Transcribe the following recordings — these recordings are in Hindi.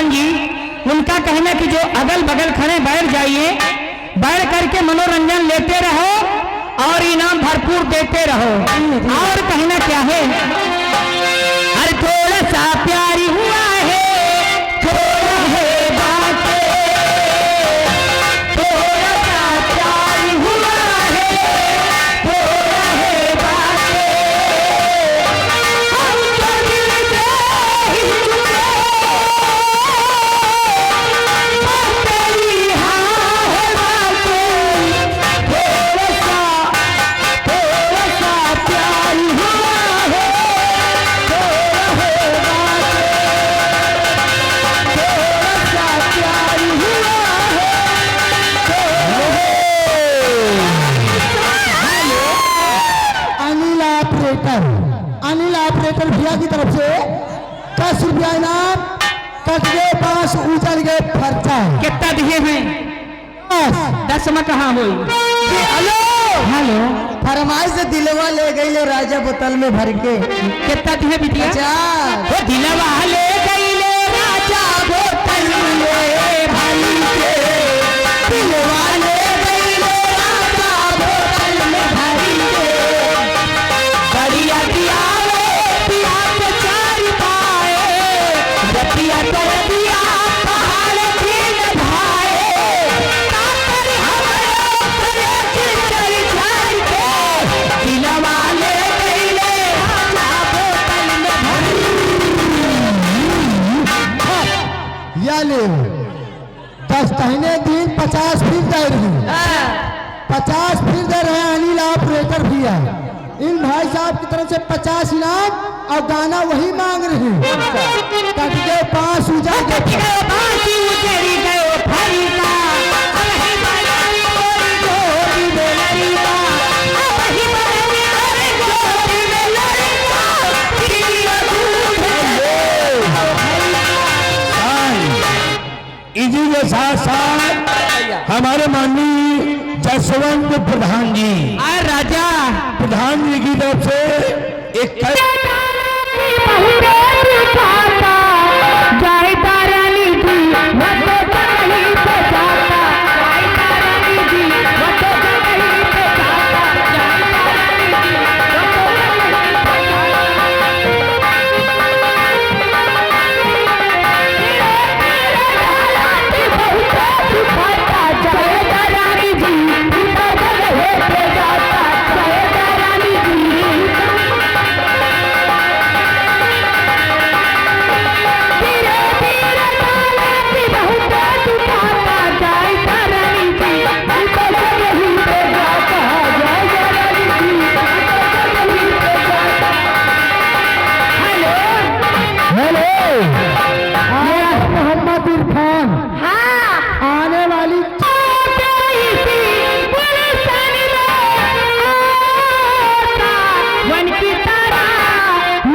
प्रधान जी, उनका कहना कि जो अगल बगल खड़े बैठ जाइए, बैठ करके मनोरंजन लेते रहो और इनाम भरपूर देते रहो। और कहना क्या है, अरे थोड़ा सा प्यारी हुआ है, थोड़ा है बातें, थोड़ा सा प्यारी हुआ है, थोड़ा है बातें, हम तो दिल दे ही चुके, तेरी हाँ है बातें, थोड़ा सा प्यारी हुआ है, थोड़ा है अनिल ऑपरेटर भैया की तरफ से 10 रुपया इनाम, कट गए 5, उछल गए खर्चा। कितना दिए हैं? 10 में कहाँ हुई? हेलो हेलो, फरमाइश से दिलवा ले गई ले राजा बोतल में भर के। कितना दिए बिटिया? 50। वो दिलवा ले गई ले राजा बोतल में भर के, दिलवा ले गई ले राजा बोतल में भर के, बढ़िया दिया रे पिया के 4 पाए, रतिया कर दिया पहाड़ की भाए, काकर हमारे करे की चल चल के, दिलवा ले गई ले राजा बोतल में भर के। या ले 10 तहने दिन 50 फिर दे रही, 50 फिर दे रहे हैं अनिल ऑपरेटर भैया। इन भाई साहब की तरफ से 50 इनाम और गाना वही मांग रहे हैं। कट गए 5, उजा के बाकी उजड़ी गए फरीदा, अबही बनानी कोरी जोड़ी में लड़ीदा, अबही बनानी कोरी जोड़ी में लड़ीदा, किलिया दूध इसी के साथ साथ हमारे माननीय जसवंत प्रधान जी, राजा प्रधान जी की तरफ से एक मोहम्मद इरफान आने वाली वन की तरह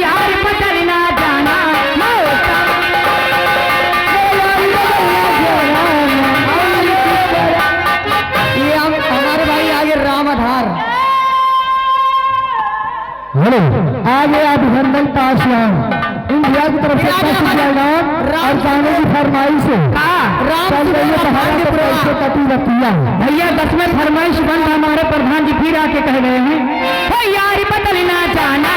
यार बदलना जाना ये हमारे भाई आगे राम आधार आगे अभिनंदन पासवान इंडिया की तरफ से 10 रुपया इनाम और गाने की फरमाइश है। भैया 10वें फरमाइश बंद हमारे प्रधान जी फिर आके कह रहे हैं, यार बदलना जाना,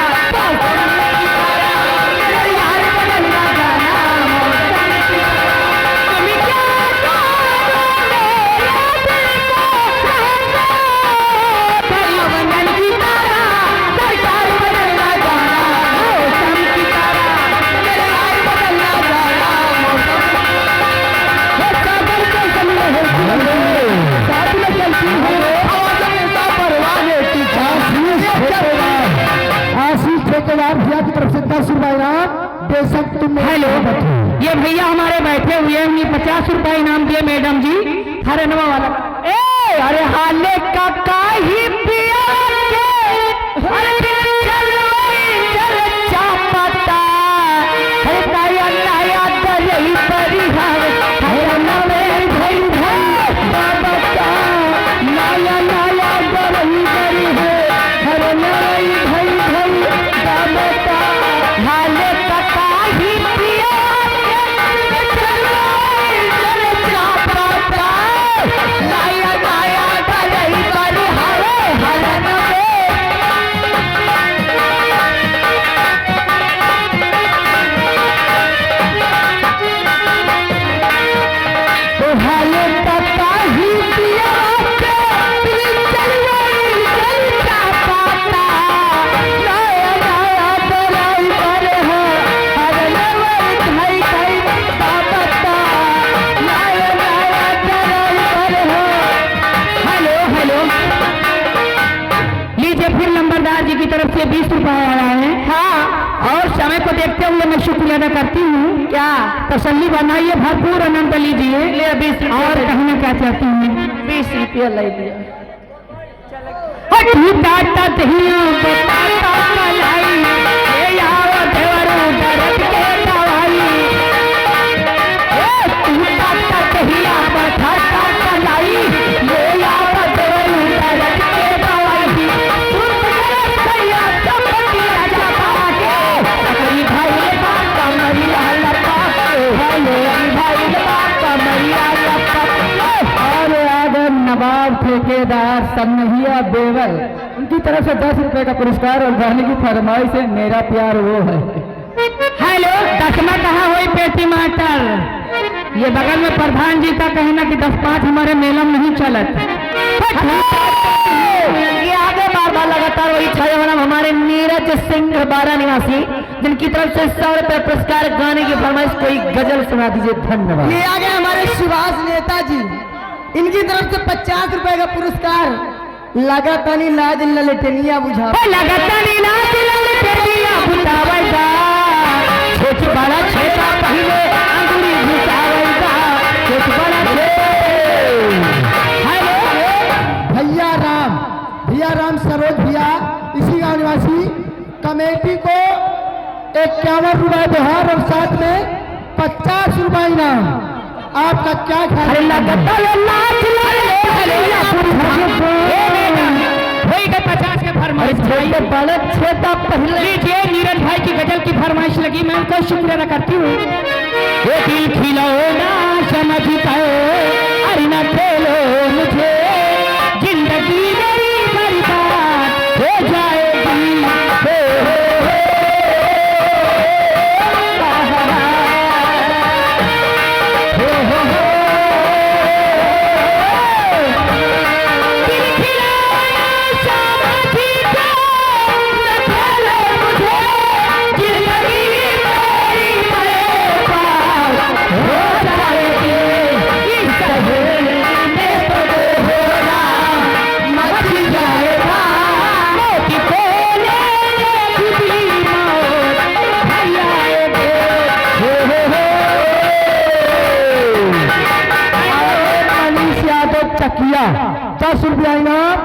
यार बदलना जाना, वंदन की तारा सरकार बदलना जाना, मौसम की तारा सरकार बदलना जाना, सागर के समय है साथ में चलती है हवा परवाने की आशीष ठेकेदार भैया की तरफ से 10 रुपया इनाम। बेशक तुम हेलो, ये भैया हमारे बैठे हुए हैं, उन्हें 50 रुपया इनाम दिए मैडम जी, हरे नवा वाला। अरे हाले का ही पिया के, अरे चल चल चापता, अरे ताया नया दरई परी हवे, अरे नवे भाई भाई बाबा नया नया दरई परी है, अरे नवे भाई भाई बाबा हाले का ही पिया के, चल लिए मैं शुक्रिया अदा करती हूँ। क्या तसल्ली बनाइए, भरपूर आनंद लीजिए। ले 20 और कहना क्या चाहती हूँ? 20 रुपया ले लिया। टूटा दहिया बताता कलाई, ले आओ देवरू दर्द के दवाई। टूटा दहिया बताता कलाई, ले आओ देवरू दर्द के दवाई। भैया चपटी राजा पाके, सकरी भाई बात कमरिया लपा के, भाई बात कमरिया लपा। और आगे नवाब ठेकेदार सन्नहिया बेवर, उनकी तरफ से 10 रुपए का पुरस्कार और गाने की फरमाइश है मेरा प्यार वो है। हेलो, दसमा कहाँ हुई पेटी माटर? ये बगल में प्रधान जी का कहना कि 10-5 हमारे मेला में नहीं चलत। ये आगे बार बार लगातार वही छाया हमारे नीरज सिंह बारा निवासी, जिनकी तरफ से 100 रुपए पुरस्कार, गाने की फरमाइश कोई गजल सुना दीजिए। धन्यवाद। ये आगे हमारे सुभाष नेताजी, इनकी तरफ से 50 रुपए का पुरस्कार। लगातानी लाज ललटनिया बुझा, लगातानी लाज ललटनिया बुझावेगा, छोट बड़ा छेदा पहले अंगुरी घुसावेगा, छोट बड़ा भैया राम सरोज भैया, इसी गांव निवासी, कमेटी को 51 रुपए बिहार और साथ में 50 रुपए इनाम। आपका क्या ख्याल है? वही का 50 के फरमाइश बड़े छेदा पहले लीजिए। नीरज भाई की गजल की फरमाइश लगी, मैं उनको शुक्रिया अदा करती हूँ। दिल खिलौना समझता अरे न खेलो मुझे, जिंदगी मेरी बर्बाद हो जाएगी। चकिया 10 रुपया इनाम,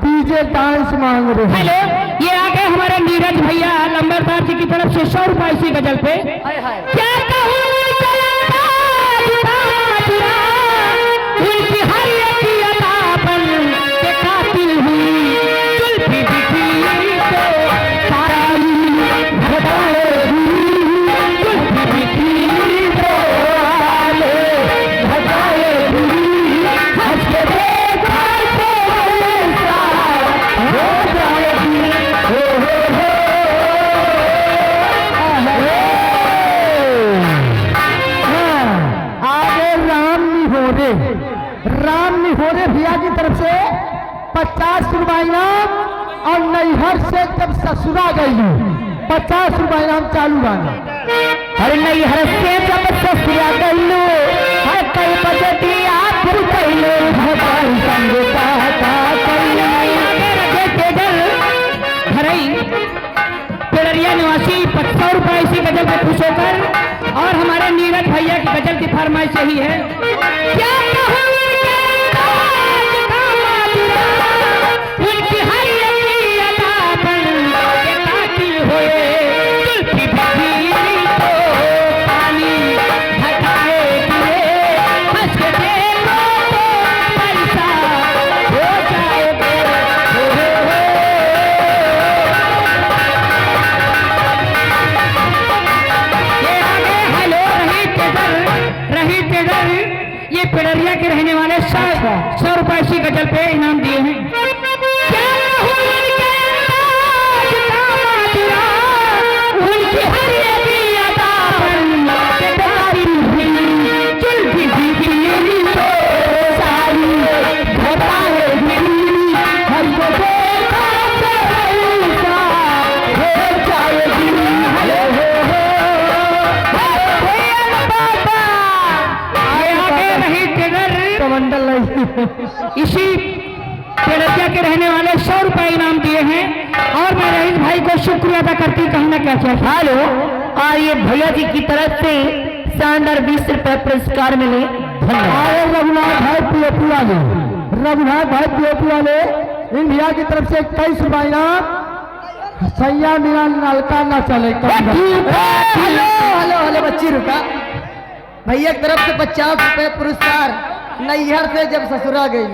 डीजे डांस मांग रहे हैं। हेलो, ये आगे हमारे नीरज भैया लंबरदार जी की तरफ से 100 रुपए इसी गजल पे। क्या कहूँ उनकी हर एक अदापन के कातिल हुई, जुल्फी दिखी तो सारी घटाएगी, जुल्फी दिखी तो आले घटाएगी। राम निहोरे भैया की तरफ से 50 रुपए इनाम, और नैहर से जब ससुरा गई 50 रुपए इनाम चालू गाना। अरे नैहर से जब ससुरा गई हर कई बजे दिया फिर पहले पेड़रिया निवासी 100 रुपए इसी गजल पे खुश होकर। और हमारे नीरज भैया की गजल की फरमाइश यही है। क्या कहूँ उनकी हर एक अदापन के कातिल हुए, जुल्फी बिखरी तो पानी घटाए गिरे, हंस के देखो तो पैसा हो जाएगा। ये आगे हेलो रही तेजर, ये पेड़रिया के रहने वाले 100 रुपए इसी गजल पे इनाम दिए हैं। क्या कहूँ उनके अंदाज का माजरा, उनकी हर एक अदापन के कातिल हुई, जुल्फी बिखरी तो सारी घटाएगी, हर को देखा तो पैसा हो जाएगी। कमंडल इसी पेड़रिया के रहने वाले 100 रुपए इनाम दिए हैं। और मैं रईस भाई को शुक्रिया अदा करती कहना क्या चाहिए। हेलो, और ये भैया जी की तरफ से शानदार 20 रुपए पुरस्कार मिले। आए रघुनाथ भाई पीओपी वाले, रघुनाथ भाई पीओपी वाले, इन भैया की तरफ से 21 रुपया इनाम। सैया बिना नलका न चले। हेलो हेलो हेलो 25 रुपया भैया की तरफ से 50 रुपए पुरस्कार नैहर से जब ससुरा गई।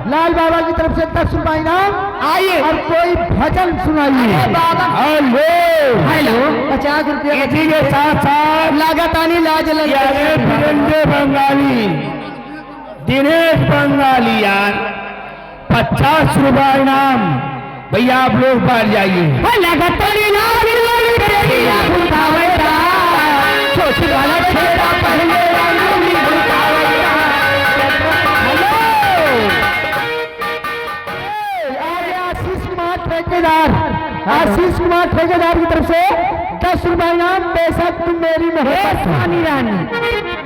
लाल बाबा की तरफ से 10 रुपया इनाम। आइए और कोई भजन सुनाइए। हेलो हेलो 50 रुपया इसी के साथ साथ लागत आनी लाज लग वीरेंद्र बंगाली, दिनेश बंगालियान 50 रुपया इनाम। भैया आप लोग बाहर जाइए। आशीष कुमार ठेकेदार की तरफ से 10 रुपया इनाम। बेशक तुम मेरी मेहरबानी रानी।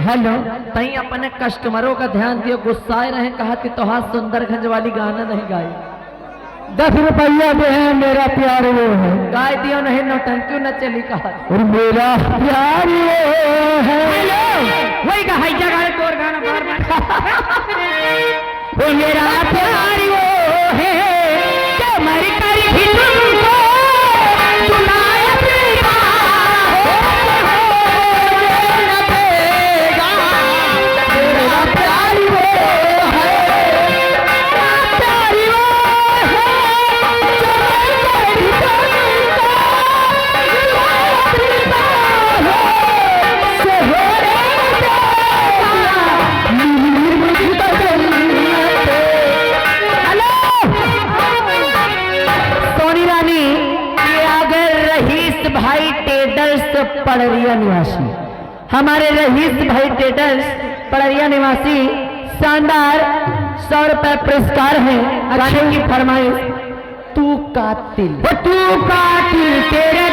हेलो तई अपने कस्टमरों का ध्यान दियो, गुस्साए रहे कहा कि तो हाथ सुंदरगंज वाली गाना नहीं गाई। 10 रुपया दे है मेरा प्यार वो है। गाय दियो नहीं नौटंकी न चली कहा। और मेरा प्यार वो है। वही का हाई जगह तोर गाना बार बार वो मेरा प्यार वो है जो मर कर भी तुमको सुनाए देगा, न देगा। मेरा प्यार वो है, प्यार वो है जो मर कर भी तुमको सुनाए देगा। सोहरे सोनी रानी, ये अगर रहीस भाई टेडर्स पड़रिया निवासी, हमारे रहीस भाई टेडर्स पड़रिया निवासी शानदार 100 रुपए पुरस्कार है। गाने की फरमाइश तू कातिल तेरे